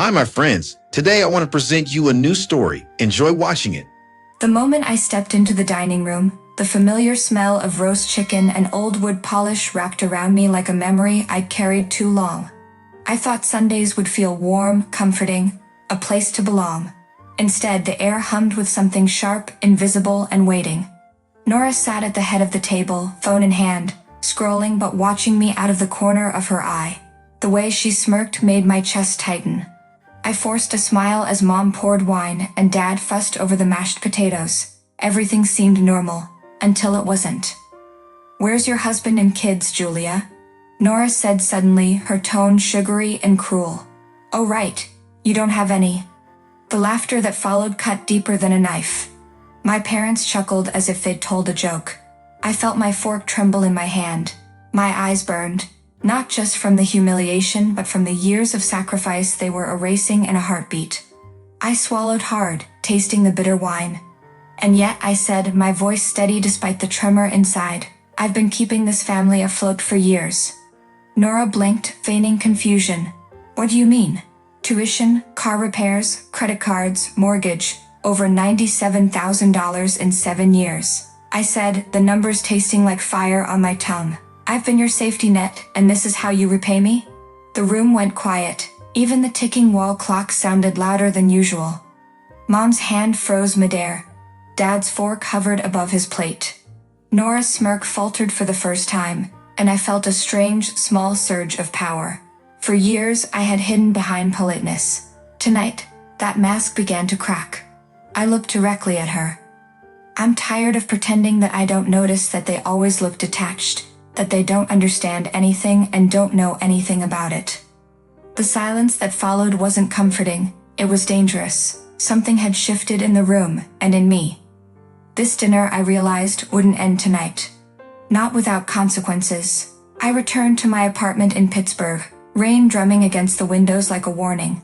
Hi, my friends. Today I want to present you a new story. Enjoy watching it. The moment I stepped into the dining room, the familiar smell of roast chicken and old wood polish wrapped around me like a memory I'd carried too long. I thought Sundays would feel warm, comforting, a place to belong. Instead, the air hummed with something sharp, invisible, and waiting. Nora sat at the head of the table, phone in hand, scrolling but watching me out of the corner of her eye. The way she smirked made my chest tighten. I forced a smile as Mom poured wine and Dad fussed over the mashed potatoes. Everything seemed normal, until it wasn't. "Where's your husband and kids, Julia?" Nora said suddenly, her tone sugary and cruel. "Oh right, you don't have any." The laughter that followed cut deeper than a knife. My parents chuckled as if they'd told a joke. I felt my fork tremble in my hand. My eyes burned. Not just from the humiliation, but from the years of sacrifice they were erasing in a heartbeat. I swallowed hard, tasting the bitter wine. And yet, I said, my voice steady despite the tremor inside, "I've been keeping this family afloat for years." Nora blinked, feigning confusion. "What do you mean?" "Tuition, car repairs, credit cards, mortgage, over $97,000 in 7 years. I said, the numbers tasting like fire on my tongue. "I've been your safety net, and this is how you repay me?" The room went quiet. Even the ticking wall clock sounded louder than usual. Mom's hand froze midair. Dad's fork hovered above his plate. Nora's smirk faltered for the first time, and I felt a strange, small surge of power. For years, I had hidden behind politeness. Tonight, that mask began to crack. I looked directly at her. "I'm tired of pretending that I don't notice that they always look detached, that they don't understand anything and don't know anything about it." The silence that followed wasn't comforting, it was dangerous. Something had shifted in the room, and in me. This dinner, I realized, wouldn't end tonight. Not without consequences. I returned to my apartment in Pittsburgh, rain drumming against the windows like a warning.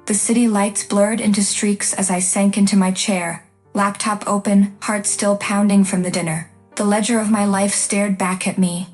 The city lights blurred into streaks as I sank into my chair, laptop open, heart still pounding from the dinner. The ledger of my life stared back at me.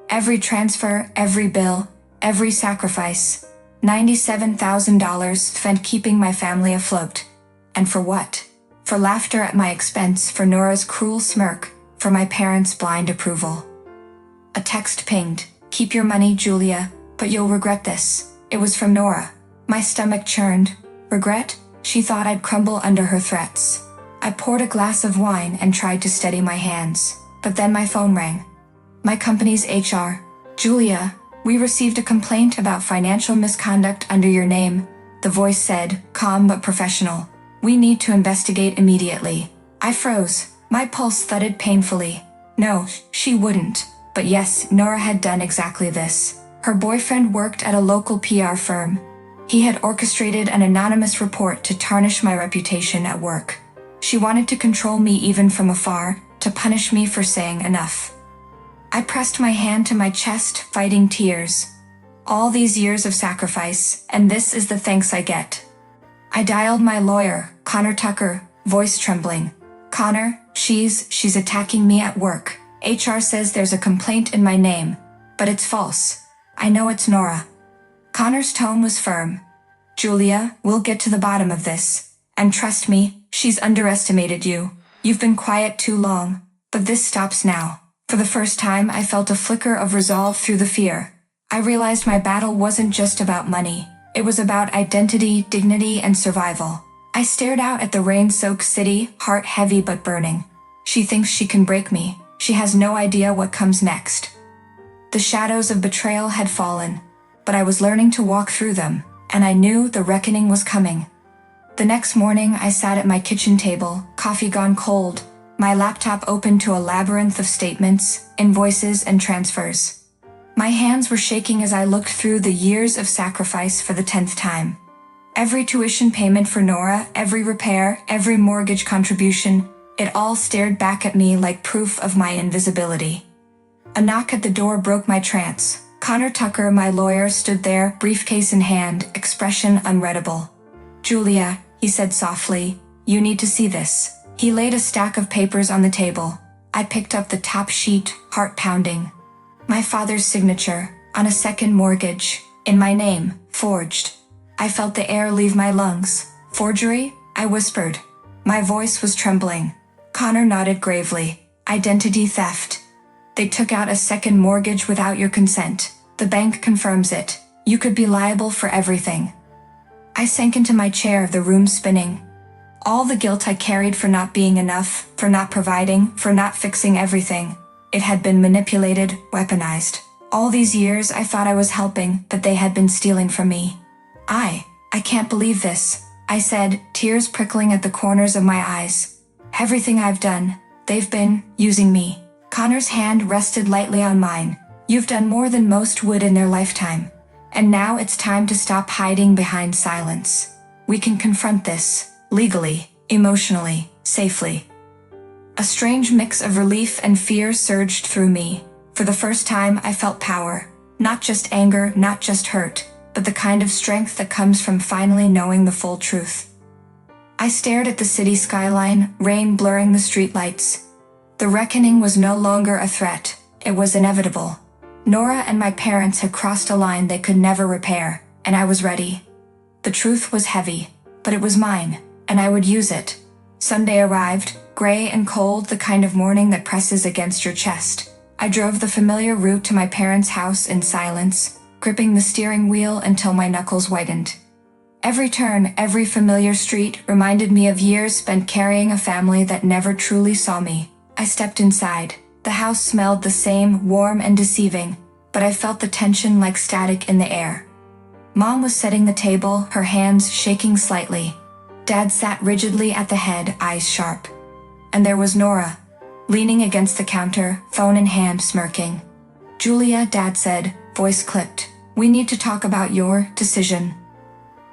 Every transfer, every bill, every sacrifice. $97,000 spent keeping my family afloat. And for what? For laughter at my expense, for Nora's cruel smirk, for my parents' blind approval. A text pinged. "Keep your money, Julia, but you'll regret this." It was from Nora. My stomach churned. Regret? She thought I'd crumble under her threats. I poured a glass of wine and tried to steady my hands. But then my phone rang. My company's HR. "Julia, we received a complaint about financial misconduct under your name," the voice said, calm but professional. "We need to investigate immediately." I froze. My pulse thudded painfully. No, she wouldn't. But yes, Nora had done exactly this. Her boyfriend worked at a local PR firm. He had orchestrated an anonymous report to tarnish my reputation at work. She wanted to control me even from afar, to punish me for saying enough. I pressed my hand to my chest, fighting tears. All these years of sacrifice, and this is the thanks I get. I dialed my lawyer, Connor Tucker, voice trembling. "Connor, she's attacking me at work. HR says there's a complaint in my name, but it's false. I know it's Nora." Connor's tone was firm. "Julia, we'll get to the bottom of this. And trust me, she's underestimated you. You've been quiet too long. But this stops now." For the first time, I felt a flicker of resolve through the fear. I realized my battle wasn't just about money. It was about identity, dignity, and survival. I stared out at the rain-soaked city, heart heavy but burning. She thinks she can break me. She has no idea what comes next. The shadows of betrayal had fallen, but I was learning to walk through them, and I knew the reckoning was coming. The next morning, I sat at my kitchen table, coffee gone cold, my laptop open to a labyrinth of statements, invoices, and transfers. My hands were shaking as I looked through the years of sacrifice for the 10th time. Every tuition payment for Nora, every repair, every mortgage contribution, it all stared back at me like proof of my invisibility. A knock at the door broke my trance. Connor Tucker, my lawyer, stood there, briefcase in hand, expression unreadable. "Julia," he said softly, "you need to see this." He laid a stack of papers on the table. I picked up the top sheet, heart pounding. My father's signature, on a second mortgage, in my name, forged. I felt the air leave my lungs. Forgery? I whispered. My voice was trembling. Connor nodded gravely. Identity theft. They took out a second mortgage without your consent. The bank confirms it. You could be liable for everything. I sank into my chair, the room spinning. All the guilt I carried for not being enough, for not providing, for not fixing everything. It had been manipulated, weaponized. All these years I thought I was helping, but they had been stealing from me. I can't believe this, I said, tears prickling at the corners of my eyes. Everything I've done, they've been using me. Connor's hand rested lightly on mine. You've done more than most would in their lifetime. And now it's time to stop hiding behind silence. We can confront this, legally, emotionally, safely. A strange mix of relief and fear surged through me. For the first time, I felt power. Not just anger, not just hurt, but the kind of strength that comes from finally knowing the full truth. I stared at the city skyline, rain blurring the streetlights. The reckoning was no longer a threat. It was inevitable. Nora and my parents had crossed a line they could never repair, and I was ready. The truth was heavy, but it was mine, and I would use it. Sunday arrived, gray and cold, the kind of morning that presses against your chest. I drove the familiar route to my parents' house in silence, gripping the steering wheel until my knuckles whitened. Every turn, every familiar street reminded me of years spent carrying a family that never truly saw me. I stepped inside. The house smelled the same, warm and deceiving, but I felt the tension like static in the air. Mom was setting the table, her hands shaking slightly. Dad sat rigidly at the head, eyes sharp. And there was Nora, leaning against the counter, phone in hand, smirking. Julia, Dad said, voice clipped. We need to talk about your decision.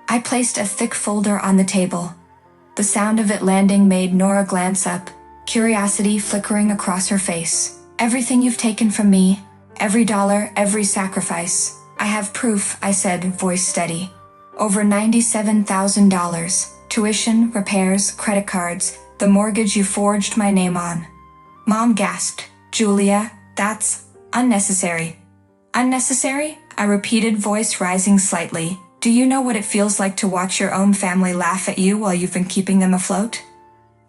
I placed a thick folder on the table. The sound of it landing made Nora glance up, curiosity flickering across her face. Everything you've taken from me, every dollar, every sacrifice. I have proof, I said, voice steady. Over $97,000. Tuition, repairs, credit cards, the mortgage you forged my name on. Mom gasped. Julia, that's unnecessary. Unnecessary? I repeated, voice rising slightly. Do you know what it feels like to watch your own family laugh at you while you've been keeping them afloat?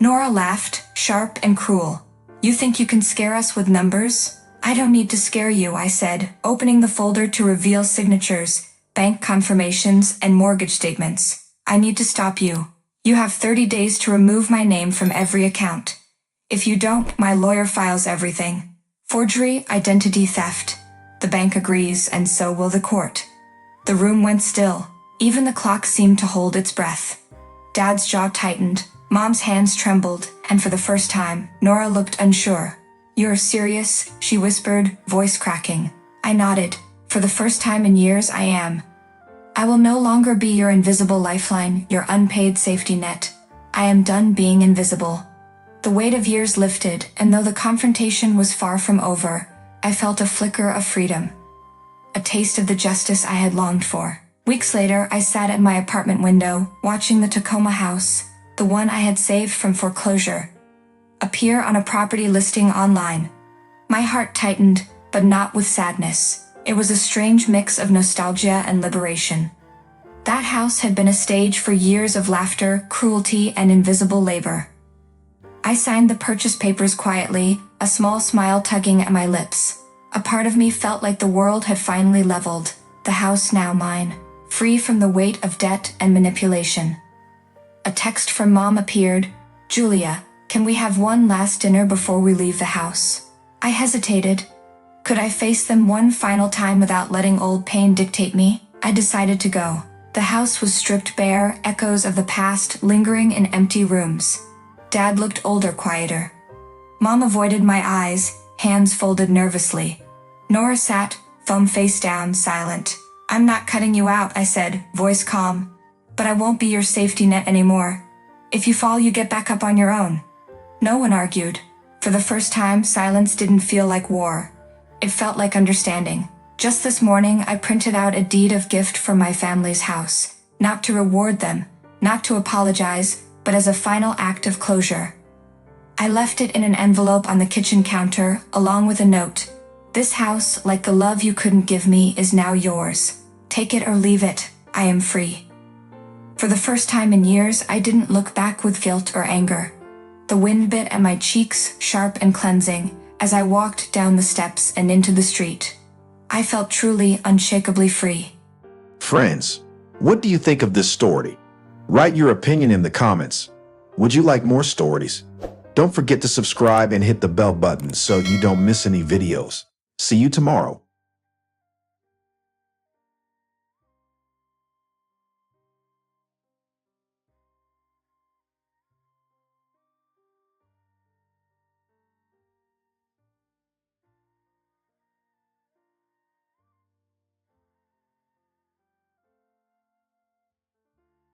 Nora laughed, sharp and cruel. You think you can scare us with numbers? I don't need to scare you, I said, opening the folder to reveal signatures, bank confirmations, and mortgage statements. I need to stop you. You have 30 days to remove my name from every account. If you don't, my lawyer files everything. Forgery, identity theft. The bank agrees, and so will the court. The room went still. Even the clock seemed to hold its breath. Dad's jaw tightened. Mom's hands trembled, and for the first time, Nora looked unsure. You're serious? She whispered, voice cracking. I nodded. For the first time in years, I am. I will no longer be your invisible lifeline, your unpaid safety net. I am done being invisible. The weight of years lifted, and though the confrontation was far from over, I felt a flicker of freedom. A taste of the justice I had longed for. Weeks later, I sat at my apartment window, watching the Tacoma house, the one I had saved from foreclosure, appear on a property listing online. My heart tightened, but not with sadness. It was a strange mix of nostalgia and liberation. That house had been a stage for years of laughter, cruelty, and invisible labor. I signed the purchase papers quietly, a small smile tugging at my lips. A part of me felt like the world had finally leveled, the house now mine, free from the weight of debt and manipulation. A text from Mom appeared. Julia, can we have one last dinner before we leave the house? I hesitated. Could I face them one final time without letting old pain dictate me? I decided to go. The house was stripped bare, echoes of the past lingering in empty rooms. Dad looked older, quieter. Mom avoided my eyes, hands folded nervously. Nora sat, foam face down, silent. I'm not cutting you out, I said, voice calm. But I won't be your safety net anymore. If you fall, you get back up on your own. No one argued. For the first time, silence didn't feel like war. It felt like understanding. Just this morning, I printed out a deed of gift from my family's house. Not to reward them, not to apologize, but as a final act of closure. I left it in an envelope on the kitchen counter, along with a note. This house, like the love you couldn't give me, is now yours. Take it or leave it. I am free. For the first time in years, I didn't look back with guilt or anger. The wind bit at my cheeks, sharp and cleansing, as I walked down the steps and into the street. I felt truly, unshakably free. Friends, what do you think of this story? Write your opinion in the comments. Would you like more stories? Don't forget to subscribe and hit the bell button so you don't miss any videos. See you tomorrow.